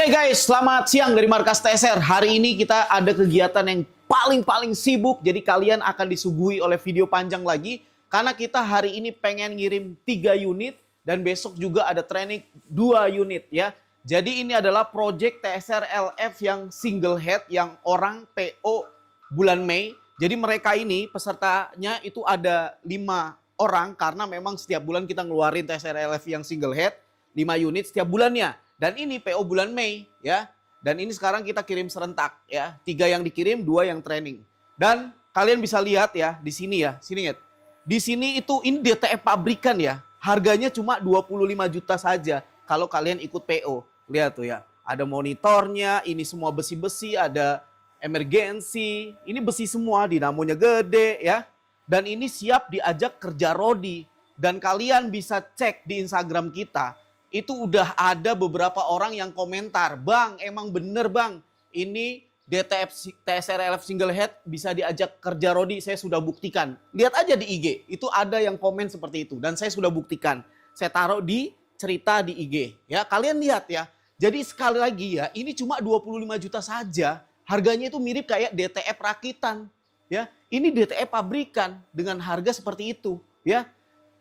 Oke guys, selamat siang dari Markas TSR. Hari ini kita ada kegiatan yang paling sibuk. Jadi kalian akan disuguhi oleh video panjang lagi. Karena kita hari ini pengen ngirim 3 unit. Dan besok juga ada training 2 unit ya. Jadi ini adalah project TSR LF yang single head. Yang orang PO bulan Mei. Jadi mereka ini pesertanya itu ada 5 orang. Karena memang setiap bulan kita ngeluarin TSR LF yang single head. 5 unit setiap bulannya. Dan ini PO bulan Mei ya. Dan ini sekarang kita kirim serentak ya. 3 yang dikirim, 2 yang training. Dan kalian bisa lihat ya di sini ya. Sini ya. Di sini itu ini DTF pabrikan ya. Harganya cuma 25 juta saja kalau kalian ikut PO. Lihat tuh ya. Ada monitornya, ini semua besi-besi, ada emergensi. Ini besi semua, dinamonya gede ya. Dan ini siap diajak kerja rodi. Dan kalian bisa cek di Instagram kita. Itu udah ada beberapa orang yang komentar, "Bang, emang bener bang, ini DTF TSR LF single head bisa diajak kerja rodi, saya sudah buktikan." Lihat aja di IG, itu ada yang komen seperti itu. Dan saya sudah buktikan, saya taruh di cerita di IG. Ya, kalian lihat ya. Jadi sekali lagi ya, ini cuma 25 juta saja. Harganya itu mirip kayak DTF rakitan. Ya, ini DTF pabrikan dengan harga seperti itu. Ya.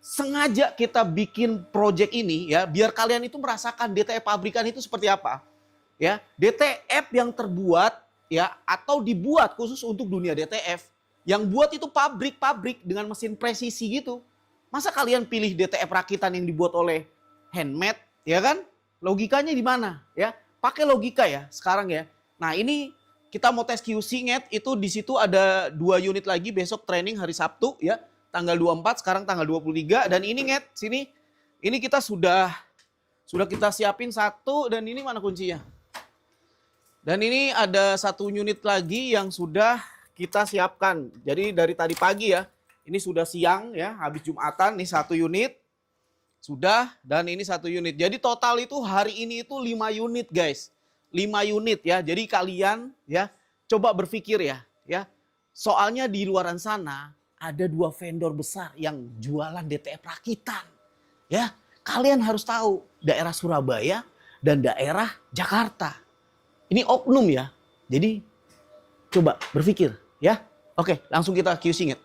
Sengaja kita bikin project ini ya biar kalian itu merasakan DTF pabrikan itu seperti apa. Ya, DTF yang terbuat ya atau dibuat khusus untuk dunia DTF. Yang buat itu pabrik dengan mesin presisi gitu. Masa kalian pilih DTF rakitan yang dibuat oleh handmade, ya kan? Logikanya di mana? Ya, pakai logika ya sekarang ya. Nah, ini kita mau tes QC Nget, itu di situ ada 2 unit lagi besok training hari Sabtu ya. Tanggal 24, sekarang tanggal 23. Dan ini Nget, sini. Ini kita sudah kita siapin 1 dan ini mana kuncinya? Dan ini ada 1 unit lagi yang sudah kita siapkan. Jadi dari tadi pagi ya. Ini sudah siang ya, habis Jumatan. Ini 1 unit. Sudah, dan ini 1 unit. Jadi total itu hari ini itu 5 unit guys. 5 unit ya. Jadi kalian ya coba berpikir ya. Soalnya di luaran sana ada 2 vendor besar yang jualan DTF rakitan. Ya, kalian harus tahu daerah Surabaya dan daerah Jakarta. Ini oknum ya. Jadi coba berpikir ya. Oke, langsung kita QC Nget.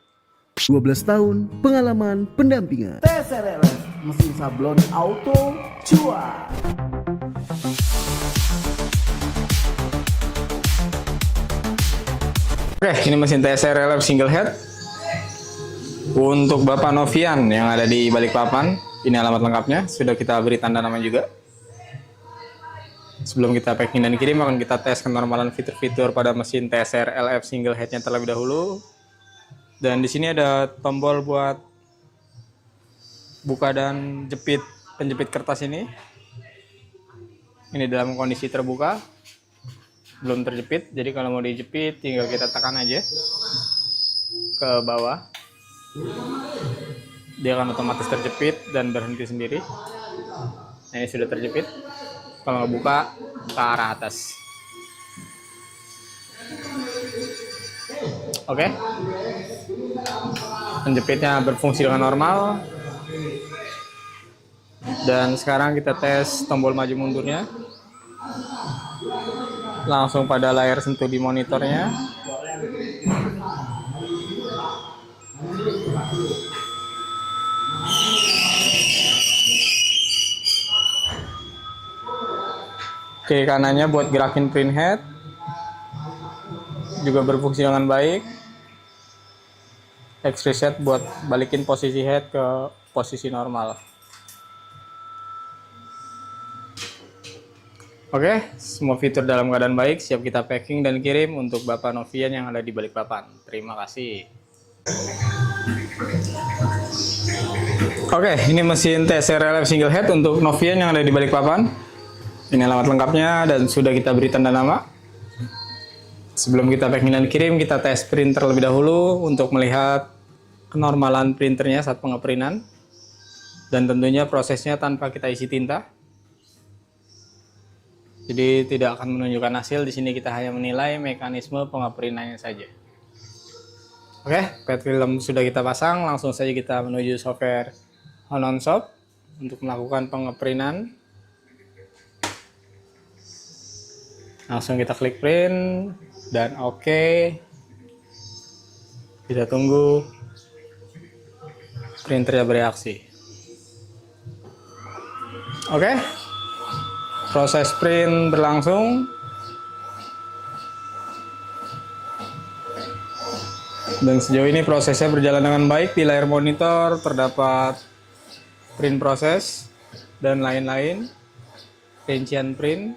12 tahun pengalaman pendampingan. TSR LF, mesin sablon auto cuan. Oke, ini mesin TSR LF single head. Untuk Bapak Novian yang ada di Balikpapan, ini alamat lengkapnya. Sudah kita beri tanda nama juga. Sebelum kita packing dan kirim, akan kita tes kenormalan fitur-fitur pada mesin TSR LF single headnya terlebih dahulu. Dan di sini ada tombol buat buka dan jepit penjepit kertas ini. Ini dalam kondisi terbuka, belum terjepit. Jadi kalau mau dijepit, tinggal kita tekan aja ke bawah. Dia akan otomatis terjepit dan berhenti sendiri. Nah, ini sudah terjepit. Kalau nggak buka, ke arah atas. Oke. Penjepitnya berfungsi dengan normal. Dan sekarang kita tes tombol maju mundurnya. Langsung pada layar sentuh di monitornya. Kiri kanannya buat gerakin print head, juga berfungsi dengan baik. X reset buat balikin posisi head ke posisi normal. Oke, semua fitur dalam keadaan baik, siap kita packing dan kirim untuk Bapak Novian yang ada di Balikpapan. Terima kasih. Oke, ini mesin TSR LF single head untuk Novian yang ada di Balikpapan. Ini alamat lengkapnya dan sudah kita beri tanda nama. Sebelum kita packing dan kirim, kita tes printer terlebih dahulu untuk melihat kenormalan printernya saat pengeprintan. Dan tentunya prosesnya tanpa kita isi tinta. Jadi tidak akan menunjukkan hasil. Di sini kita hanya menilai mekanisme pengeprintannya saja. Oke, pet film sudah kita pasang. Langsung saja kita menuju software On Shop untuk melakukan pengeprintan. Langsung kita klik print dan oke. Kita tunggu printernya bereaksi. Oke. Proses print berlangsung. Dan sejauh ini prosesnya berjalan dengan baik. Di layar monitor terdapat print proses dan lain-lain. Rincian print.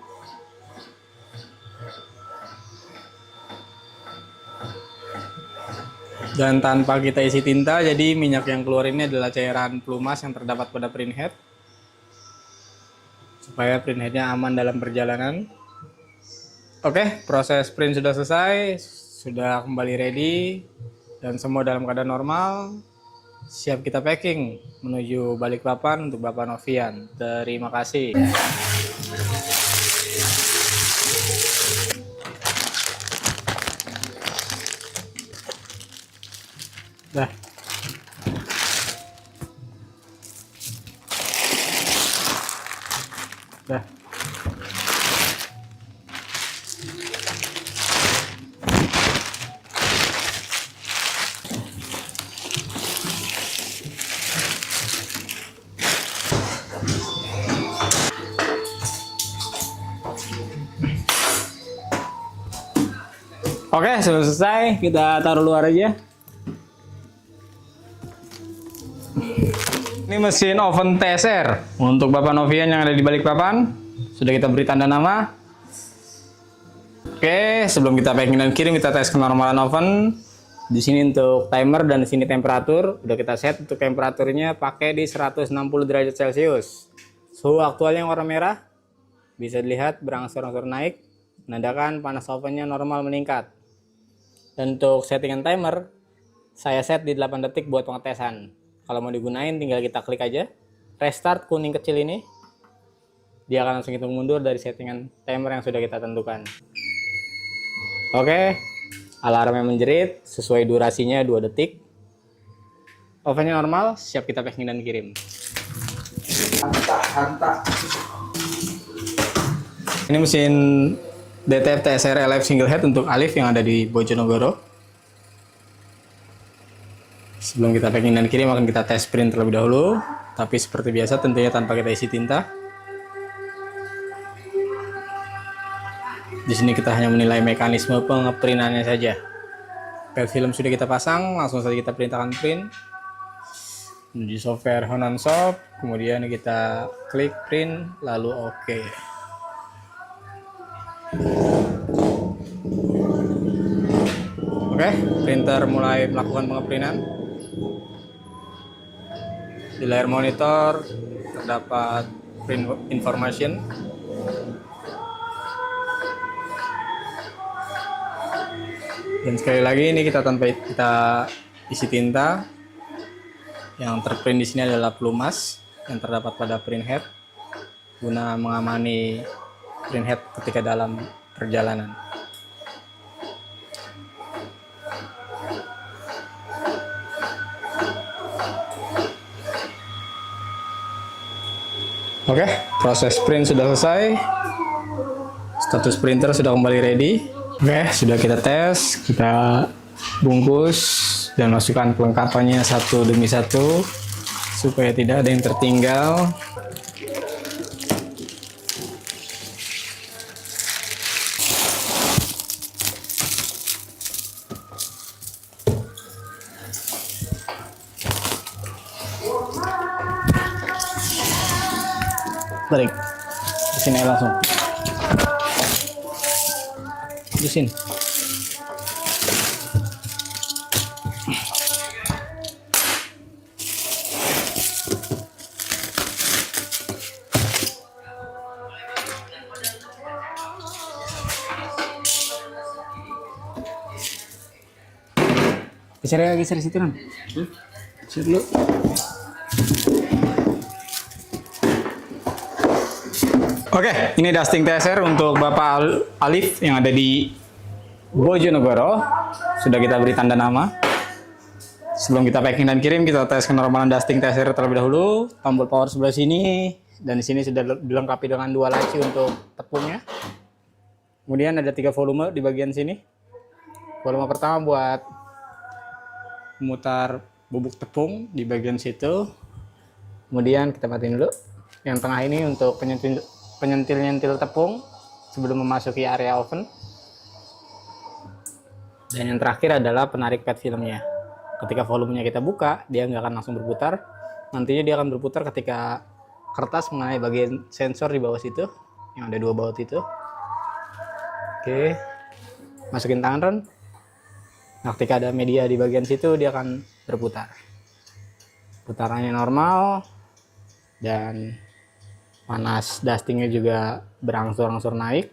Dan tanpa kita isi tinta, jadi minyak yang keluar ini adalah cairan pelumas yang terdapat pada print head. Supaya print headnya aman dalam perjalanan. Oke, proses print sudah selesai, sudah kembali ready, dan semua dalam keadaan normal. Siap kita packing menuju Balikpapan untuk Bapak Novian. Terima kasih. Dah. Dah. Oke, sudah selesai. Kita taruh luar aja. Ini mesin oven TSR untuk Bapak Novian yang ada di Balikpapan. Sudah kita beri tanda nama. Oke, sebelum kita packing dan kirim, kita tes kenormalan oven. Di sini untuk timer dan di sini temperatur. Udah kita set untuk temperaturnya pakai di 160 derajat Celcius. Suhu aktualnya yang warna merah. Bisa dilihat berangsur-angsur naik, menandakan panas ovennya normal meningkat. Dan untuk settingan timer, saya set di 8 detik buat pengetesan. Kalau mau digunain tinggal kita klik aja restart kuning kecil ini, dia akan langsung hitung mundur dari settingan timer yang sudah kita tentukan. Oke, alarmnya menjerit sesuai durasinya 2 detik. Ovennya normal, siap kita packing dan kirim. Ini mesin DTF TSR LF single head untuk Alif yang ada di Bojonegoro. Sebelum kita packing dan kirim akan kita tes print terlebih dahulu, tapi seperti biasa tentunya tanpa kita isi tinta. Di sini kita hanya menilai mekanisme pengeprintannya saja. Pel film sudah kita pasang, langsung saja kita perintahkan print. Di software Honan Shop, kemudian kita klik print, lalu oke. Oke, printer mulai melakukan pengeprintan. Di layar monitor terdapat print information. Dan sekali lagi ini kita tanpa kita isi tinta. Yang terprint di sini adalah pelumas yang terdapat pada print head guna mengamani print head ketika dalam perjalanan. Oke, proses print sudah selesai. Status printer sudah kembali ready. Oke, sudah kita tes, kita bungkus dan masukkan kelengkapannya satu demi satu supaya tidak ada yang tertinggal. Tarik di sini langsung. Di sini. Geser situ kan. Geser dulu. Oke, ini dusting TSR untuk Bapak Alif yang ada di Bojonegoro. Sudah kita beri tanda nama. Sebelum kita packing dan kirim, kita tes kenormalan dusting TSR terlebih dahulu. Tombol power sebelah sini, dan di sini sudah dilengkapi dengan 2 laci untuk tepungnya. Kemudian ada 3 volume di bagian sini. Volume pertama buat memutar bubuk tepung di bagian situ. Kemudian kita matiin dulu. Yang tengah ini untuk penyentil-nyentil tepung sebelum memasuki area oven. Dan yang terakhir adalah penarik pad filmnya. Ketika volumenya kita buka, dia nggak akan langsung berputar. Nantinya dia akan berputar ketika kertas mengenai bagian sensor di bawah situ, yang ada 2 baut itu. Oke, masukin tangan Ron. Nah, ketika ada media di bagian situ, dia akan berputar. Putarannya normal, dan panas dustingnya juga berangsur-angsur naik,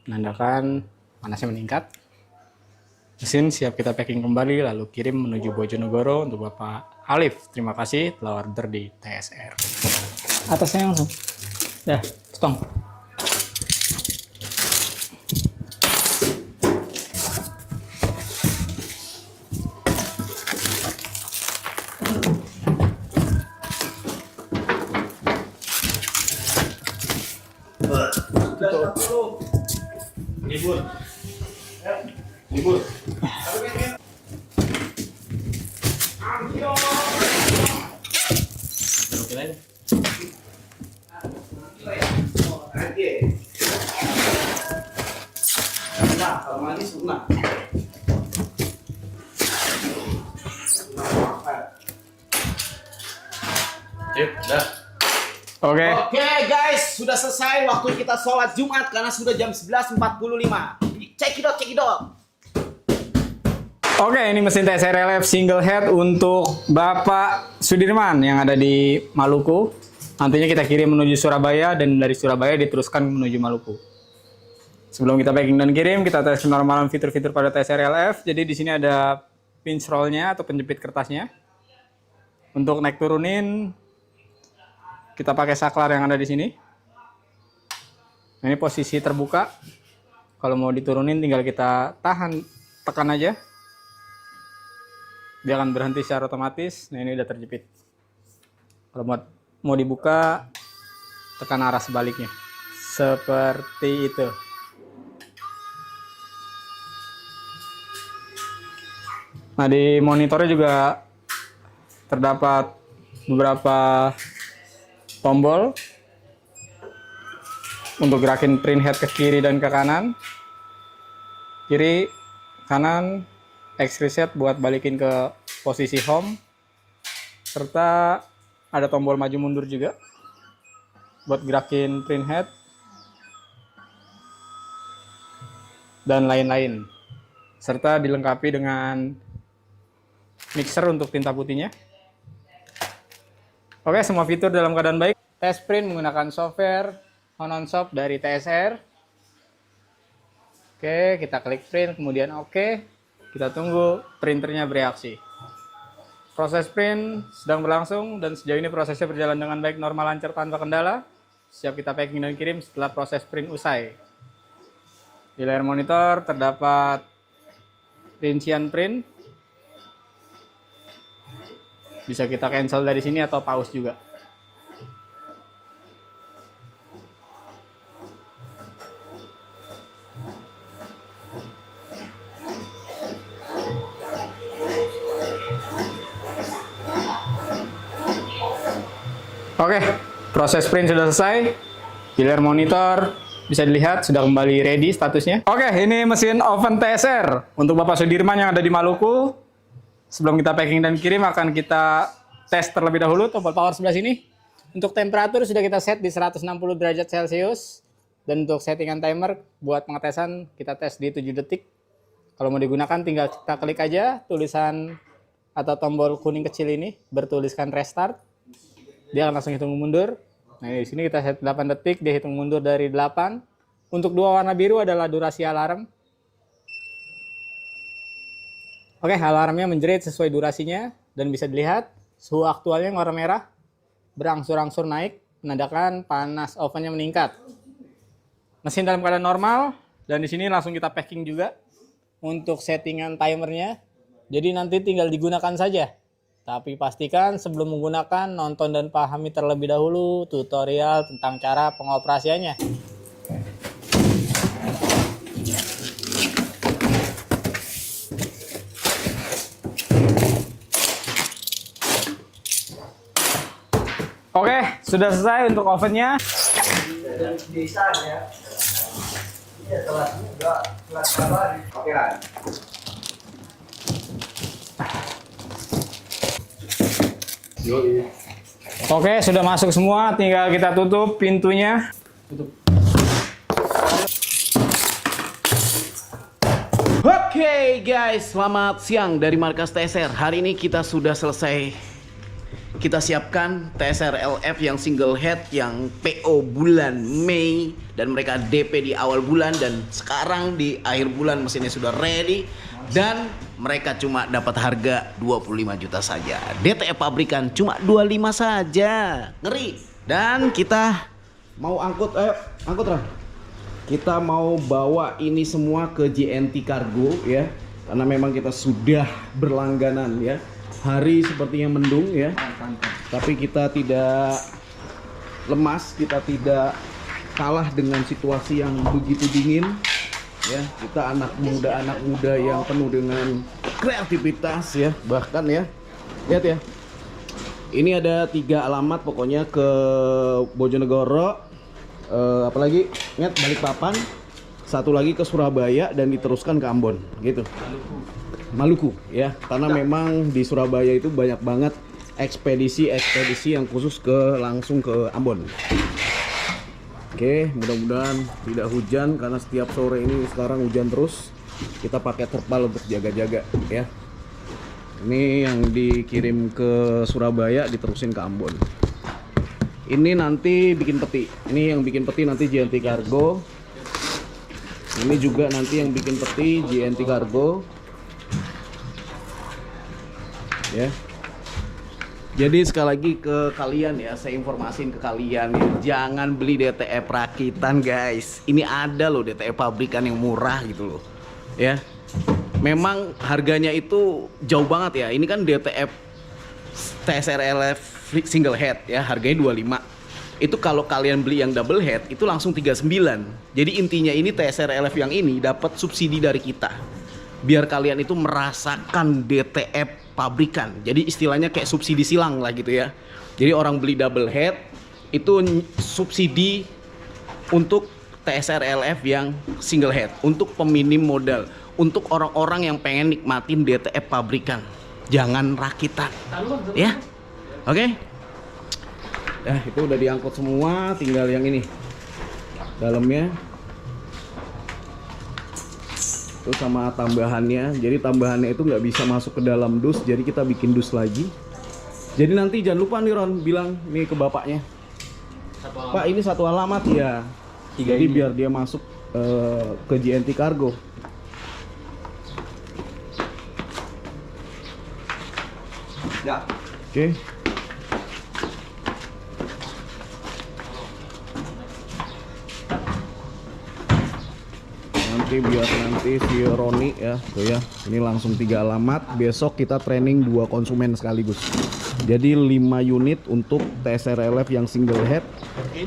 menandakan panasnya meningkat. Mesin siap kita packing kembali, lalu kirim menuju Bojonegoro untuk Bapak Alif. Terima kasih telah order di TSR. Atasnya langsung. Dah, stong. Libur. Libur. Nah, kalau manis lunak. Oke. Oke guys, sudah selesai waktu kita sholat Jumat karena sudah jam 11.45. Check it out, check it out. Oke, ini mesin TSR LF single head untuk Bapak Sudirman yang ada di Maluku. Nantinya kita kirim menuju Surabaya dan dari Surabaya diteruskan menuju Maluku. Sebelum kita packing dan kirim, kita tes kenormalan fitur-fitur pada TSR LF. Jadi di sini ada pinch roll-nya atau penjepit kertasnya. Untuk naik turunin, kita pakai saklar yang ada di sini. Nah, ini posisi terbuka. Kalau mau diturunin tinggal kita tahan, tekan aja. Dia akan berhenti secara otomatis. Nah, ini udah terjepit. Kalau mau dibuka, tekan arah sebaliknya. Seperti itu. Nah, di monitornya juga terdapat beberapa tombol untuk gerakin print head ke kiri dan ke kanan. Kiri, kanan, X reset buat balikin ke posisi home. Serta ada tombol maju mundur juga buat gerakin print head dan lain-lain. Serta dilengkapi dengan mixer untuk tinta putihnya. Oke, semua fitur dalam keadaan baik. Test print menggunakan software On-On-Shop dari TSR. Oke, kita klik print, kemudian oke. Kita tunggu printernya bereaksi. Proses print sedang berlangsung dan sejauh ini prosesnya berjalan dengan baik, normal, lancar, tanpa kendala. Siap kita packing dan kirim setelah proses print usai. Di layar monitor terdapat rincian print. Bisa kita cancel dari sini atau pause juga. Oke, proses print sudah selesai. Di layar monitor bisa dilihat sudah kembali ready statusnya. Oke, ini mesin oven TSR untuk Bapak Sudirman yang ada di Maluku. Sebelum kita packing dan kirim akan kita tes terlebih dahulu tombol power sebelah sini. Untuk temperatur sudah kita set di 160 derajat Celcius. Dan untuk settingan timer buat pengetesan kita tes di 7 detik. Kalau mau digunakan tinggal kita klik aja tulisan atau tombol kuning kecil ini bertuliskan restart. Dia akan langsung hitung mundur. Nah, di sini kita set 8 detik, dia hitung mundur dari 8. Untuk 2 warna biru adalah durasi alarm. Oke, alarmnya menjerit sesuai durasinya dan bisa dilihat suhu aktualnya yang warna merah berangsur-angsur naik, menandakan panas ovennya meningkat. Mesin dalam keadaan normal dan di sini langsung kita packing juga untuk settingan timernya. Jadi nanti tinggal digunakan saja. Tapi pastikan sebelum menggunakan nonton dan pahami terlebih dahulu tutorial tentang cara pengoperasiannya. Oke, sudah selesai untuk ovennya. Oke, sudah masuk semua, tinggal kita tutup pintunya. Oke guys, selamat siang dari markas TSR. Hari ini kita sudah selesai. Kita siapkan TSR LF yang single head, yang PO bulan Mei, dan mereka DP di awal bulan, dan sekarang di akhir bulan mesinnya sudah ready, dan mereka cuma dapat harga 25 juta saja. DTE pabrikan cuma 25 saja. Ngeri. Dan kita mau angkut, ayo angkut Ran. Kita mau bawa ini semua ke JNT Cargo ya, karena memang kita sudah berlangganan ya. Hari sepertinya mendung ya, tapi kita tidak lemas, kita tidak kalah dengan situasi yang begitu dingin ya. Kita anak muda yang penuh dengan kreativitas ya, bahkan ya. Lihat ya, ini ada 3 alamat pokoknya, ke Bojonegoro, apalagi ingat Balikpapan, satu lagi ke Surabaya, dan diteruskan ke Ambon gitu. Maluku ya, karena memang di Surabaya itu banyak banget ekspedisi yang khusus langsung ke Ambon. Oke, mudah-mudahan tidak hujan, karena setiap sore ini sekarang hujan terus. Kita pakai terpal untuk jaga-jaga ya. Ini yang dikirim ke Surabaya, diterusin ke Ambon. Ini nanti bikin peti. Ini yang bikin peti nanti JNT Cargo. Ini juga nanti yang bikin peti JNT Cargo. Ya. Jadi sekali lagi ke kalian ya, saya informasiin ke kalian ya, jangan beli DTE rakitan guys. Ini ada loh DTE pabrikan yang murah gitu loh. Ya. Memang harganya itu jauh banget ya. Ini kan DTE TSR LF single head ya, harganya 25. Itu kalau kalian beli yang double head itu langsung 39. Jadi intinya ini TSR LF yang ini dapat subsidi dari kita, biar kalian itu merasakan DTE pabrikan. Jadi istilahnya kayak subsidi silang lah gitu ya. Jadi orang beli double head itu subsidi untuk TSR LF yang single head, untuk peminim modal, untuk orang-orang yang pengen nikmatin DTE pabrikan, jangan rakitan ya. Oke. Ya, itu udah diangkut semua, tinggal yang ini dalamnya itu sama tambahannya. Jadi tambahannya itu nggak bisa masuk ke dalam dus, jadi kita bikin dus lagi. Jadi nanti jangan lupa nih Ron, bilang nih ke bapaknya, Pak ini satu alamat ya, jadi biar dia masuk ke JNT Cargo. Ya. Oke. Biar nanti si Roni ya tuh ya, ini langsung 3 alamat. Besok kita training 2 konsumen sekaligus, jadi 5 unit untuk TSR LF yang single head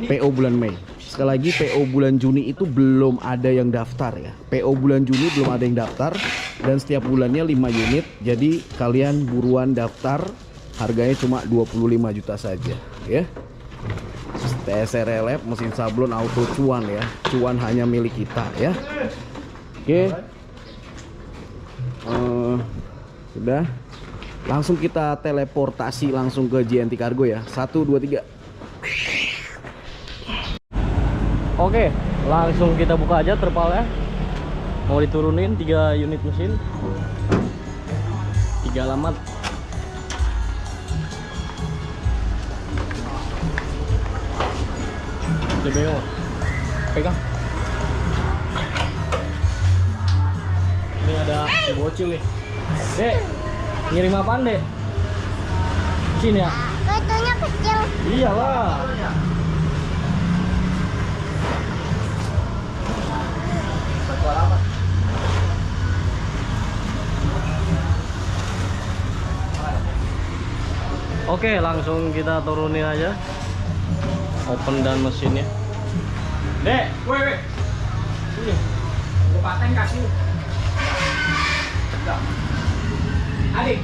PO bulan Mei. Sekali lagi, PO bulan Juni itu belum ada yang daftar ya. PO bulan Juni belum ada yang daftar, dan setiap bulannya 5 unit. Jadi kalian buruan daftar, harganya cuma 25 juta saja ya. TSR LF mesin sablon auto cuan ya, cuan hanya milik kita ya. Oke, sudah, langsung kita teleportasi langsung ke JNT Cargo ya. 1, 2, 3. Oke, langsung kita buka aja terpalnya. Mau diturunin 3 unit mesin, 3 alamat. Coba pegang. Ini ada si bocil nih. Dek, ngirim apaan dek? Sini ya? Fotonya kecil. Iyalah. Oke, langsung kita turunin aja. Open dan mesinnya. Dek, weh. Sini. Gua paten kasih. Adik,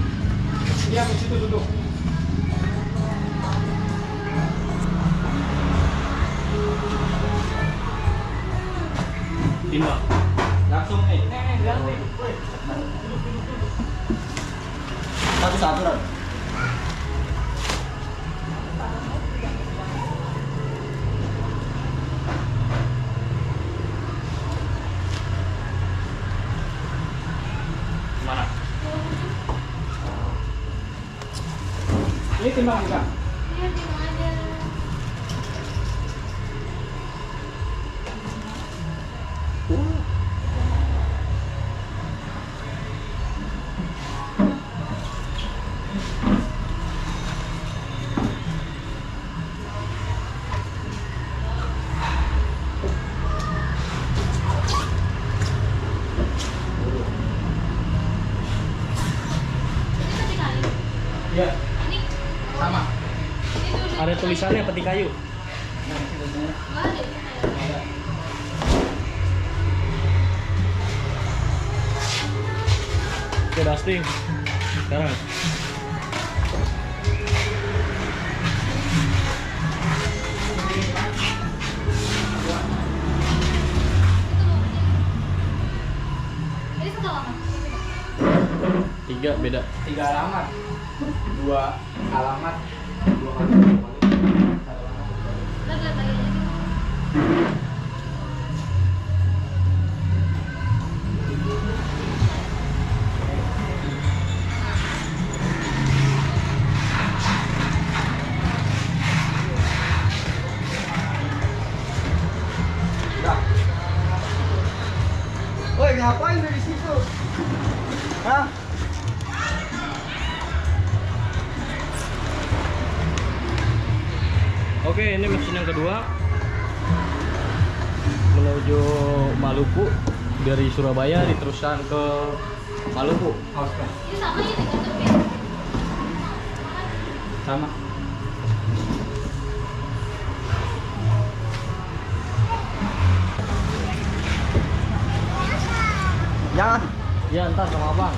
dia ke situ duduk. Timbang. Langsung ganti. Satu-satu, Ron. Mana? Ini timbang juga. Iya, timbang aja. Ini peti kayu. Iya. Ini Sama. ini dulu. Ada tulisannya peti kayu. Enggak ada ini kayu. Oke, dusting. Sekarang. Ini satu alamat. 3 beda. 3 alamat. 2 alamat. 2 kali. Lihat lagi aja. Woi, ngapain dari situ? Hah? Oke, ini mesin yang kedua menuju Maluku, dari Surabaya diteruskan ke Maluku. Ini sama ya digantung ya. Sama. Jangan. Ya, ntar sama abang.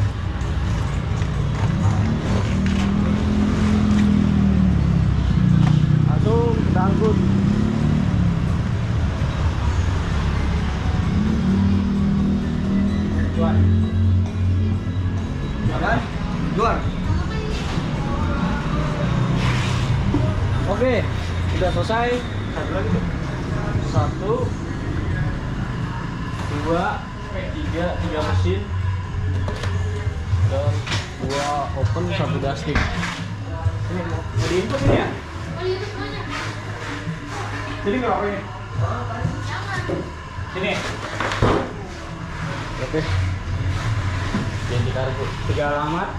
Langsung kita angkut. Jual. Apa? Jual. Oke, sudah selesai. Satu lagi tuh. 1 2 3 mesin dan 2 open, 1 dusting. Ini mau diinput ini ya? Oh, itu semuanya. Jadi berapa ini? Jangan. Sini. Oke. Yang ditaruh. 3 alamat.